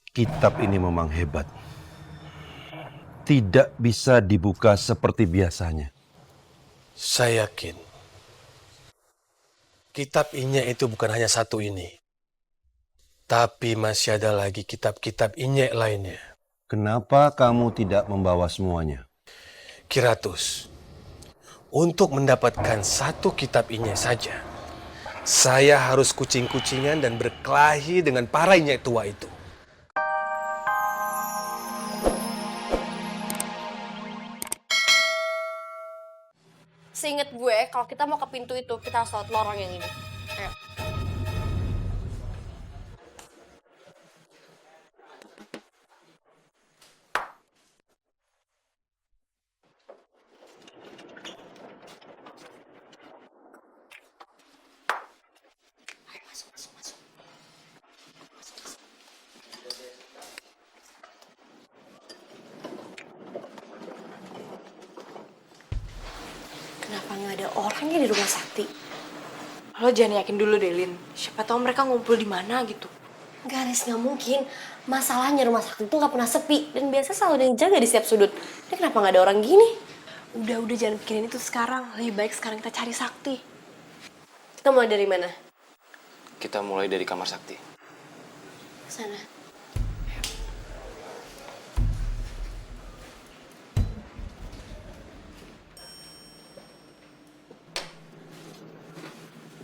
Kitab ini memang hebat. Tidak bisa dibuka seperti biasanya. Saya yakin kitab Inyek itu bukan hanya satu ini. Tapi masih ada lagi kitab-kitab Inyek lainnya. Kenapa kamu tidak membawa semuanya? Kiratus, untuk mendapatkan satu kitab Inyek saja, saya harus kucing-kucingan dan berkelahi dengan para Inyek tua itu. Seinget gue, kalau kita mau ke pintu itu, kita harus lewat lorong yang ini. Ayo. Kenapa nggak ada orangnya di rumah Sakti? Lo jangan yakin dulu deh, Lin. Siapa tahu mereka ngumpul di mana gitu. Garis nggak mungkin. Masalahnya rumah Sakti itu nggak pernah sepi dan biasa selalu ada yang jaga di setiap sudut. Ini kenapa nggak ada orang gini? Udah jangan pikirin itu sekarang. Lebih baik sekarang kita cari Sakti. Kita mulai dari mana? Kita mulai dari kamar Sakti. Sana.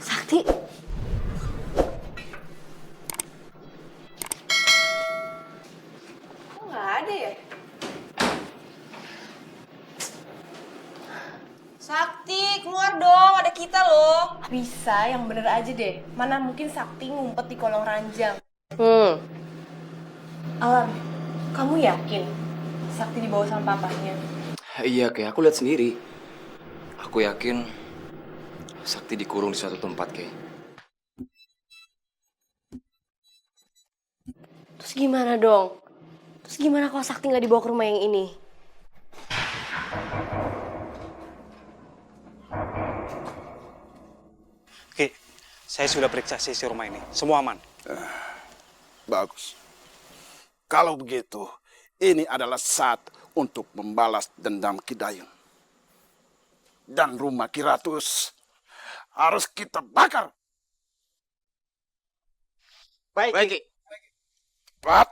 Sakti. Kok nggak ada ya? Sakti, keluar dong. Ada kita loh. Bisa, yang bener aja deh. Mana mungkin Sakti ngumpet di kolong ranjang. Alam, kamu yakin Sakti dibawa sama papanya? Iya, kayak aku lihat sendiri. Aku yakin Sakti dikurung di suatu tempat, kayak. Terus gimana dong? Terus gimana kalau Sakti nggak dibawa ke rumah yang ini? Oke, saya sudah periksa sisi rumah ini. Semua aman. Bagus. Kalau begitu, ini adalah saat untuk membalas dendam Ki Dayun. Dan rumah Kiratus harus kita bakar. Baik. Cepat.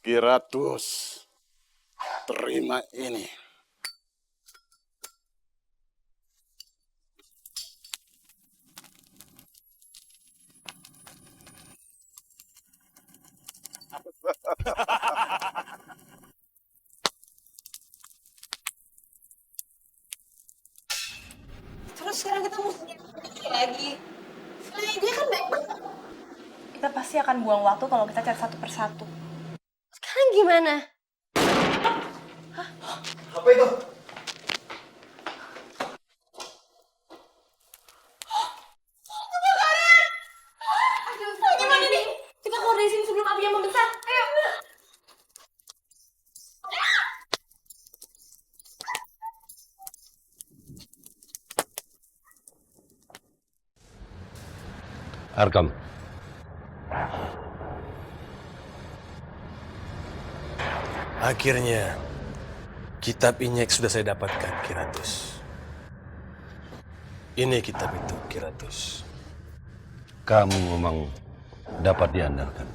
Kiratus, terima ini. Terus sekarang kita mesti lagi. Nah, dia kan baik banget. Kita pasti akan buang waktu kalau kita cari satu persatu. Sekarang gimana? Apa itu? Gimana nih? Kita keluar dari sini sebelum apinya membesar. Ayo. Arkam. Akhirnya, kitab Inyek sudah saya dapatkan, Kiratus. Ini kitab itu, Kiratus. Kamu memang dapat diandalkan.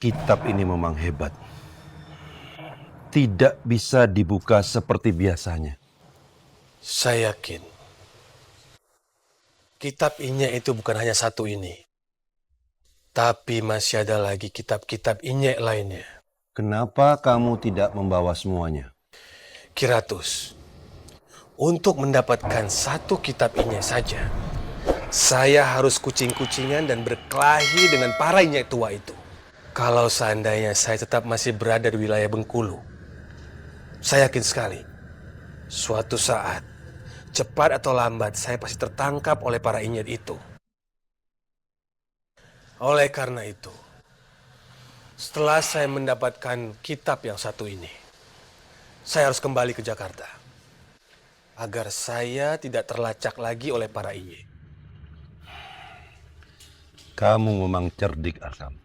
Kitab ini memang hebat. Tidak bisa dibuka seperti biasanya. Saya yakin kitab Inyek itu bukan hanya satu ini. Tapi masih ada lagi kitab-kitab Inyek lainnya. Kenapa kamu tidak membawa semuanya? Kiratus, untuk mendapatkan satu kitab Inyek saja, saya harus kucing-kucingan dan berkelahi dengan para Inyek tua itu. Kalau seandainya saya tetap masih berada di wilayah Bengkulu, saya yakin sekali, suatu saat, cepat atau lambat, saya pasti tertangkap oleh para Inyek itu. Oleh karena itu, setelah saya mendapatkan kitab yang satu ini, saya harus kembali ke Jakarta agar saya tidak terlacak lagi oleh para Inyek. Kamu memang cerdik, Arkam.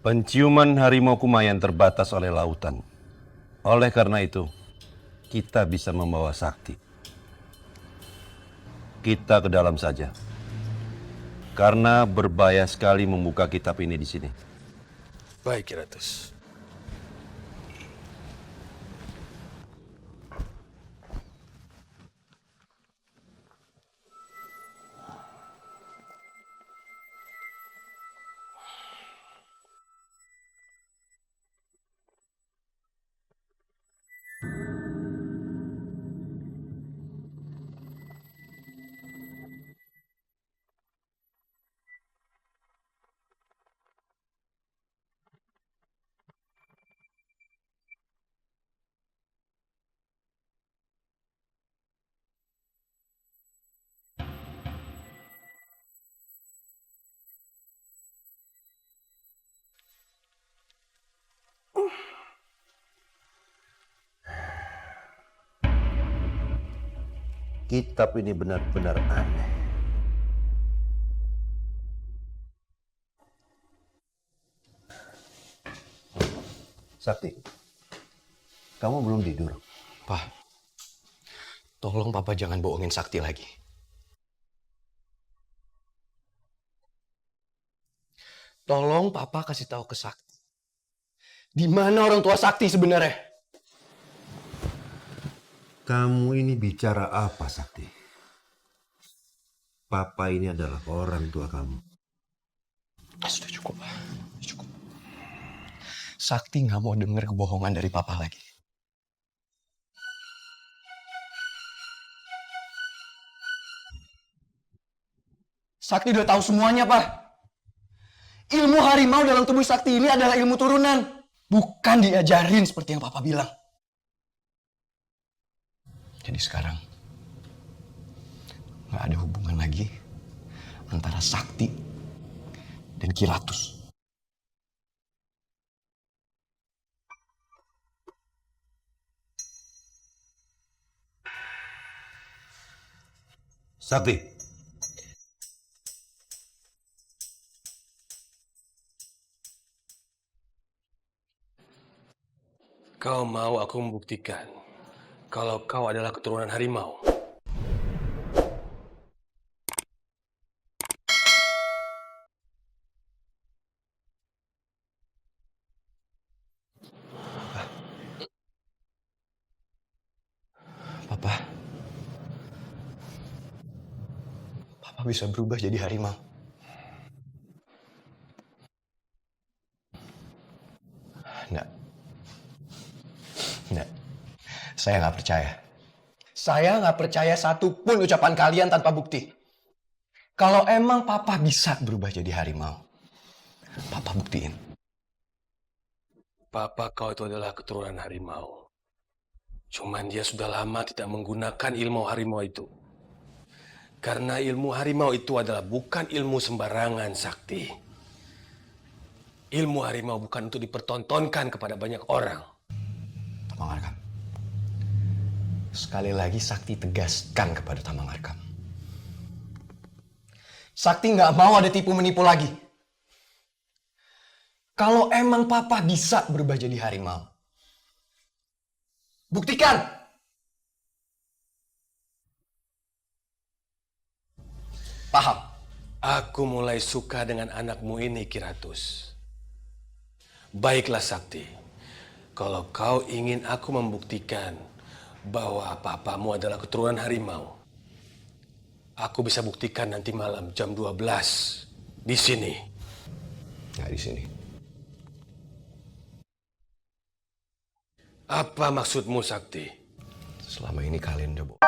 Penciuman harimau kumayan terbatas oleh lautan. Oleh karena itu, kita bisa membawa sakti. Kita ke dalam saja. Karena berbahaya sekali membuka kitab ini di sini. Baik, Kiratus. Kitab ini benar-benar aneh. Sakti, kamu belum tidur? Pak, tolong Papa jangan bohongin Sakti lagi. Tolong Papa kasih tahu ke Sakti. Di mana orang tua Sakti sebenarnya? Kamu ini bicara apa, Sakti? Papa ini adalah orang tua kamu. Sudah cukup, Pak. Cukup. Sakti nggak mau dengar kebohongan dari Papa lagi. Sakti udah tahu semuanya, Pak. Ilmu harimau dalam tubuh Sakti ini adalah ilmu turunan. Bukan diajarin seperti yang Papa bilang. Jadi sekarang, nggak ada hubungan lagi antara Sakti dan Kiratus. Sakti, kau mau aku membuktikan kalau kau adalah keturunan harimau? Papa bisa berubah jadi harimau. Nggak. Saya nggak percaya. Saya nggak percaya satupun ucapan kalian tanpa bukti. Kalau emang Papa bisa berubah jadi harimau, Papa buktiin. Papa kau itu adalah keturunan harimau. Cuman dia sudah lama tidak menggunakan ilmu harimau itu. Karena ilmu harimau itu adalah bukan ilmu sembarangan, Sakti. Ilmu harimau bukan untuk dipertontonkan kepada banyak orang. Tamang Arkam. Sekali lagi Sakti tegaskan kepada Tamang Arkam. Sakti nggak mau ada tipu menipu lagi. Kalau emang Papa bisa berubah jadi harimau, buktikan. Paham? Aku mulai suka dengan anakmu ini, Kiratus. Baiklah, Sakti. Kalau kau ingin aku membuktikan bahwa papamu adalah keturunan harimau, aku bisa buktikan nanti malam jam 12. Di sini. Nggak di sini. Apa maksudmu, Sakti? Selama ini kalian udah bohong.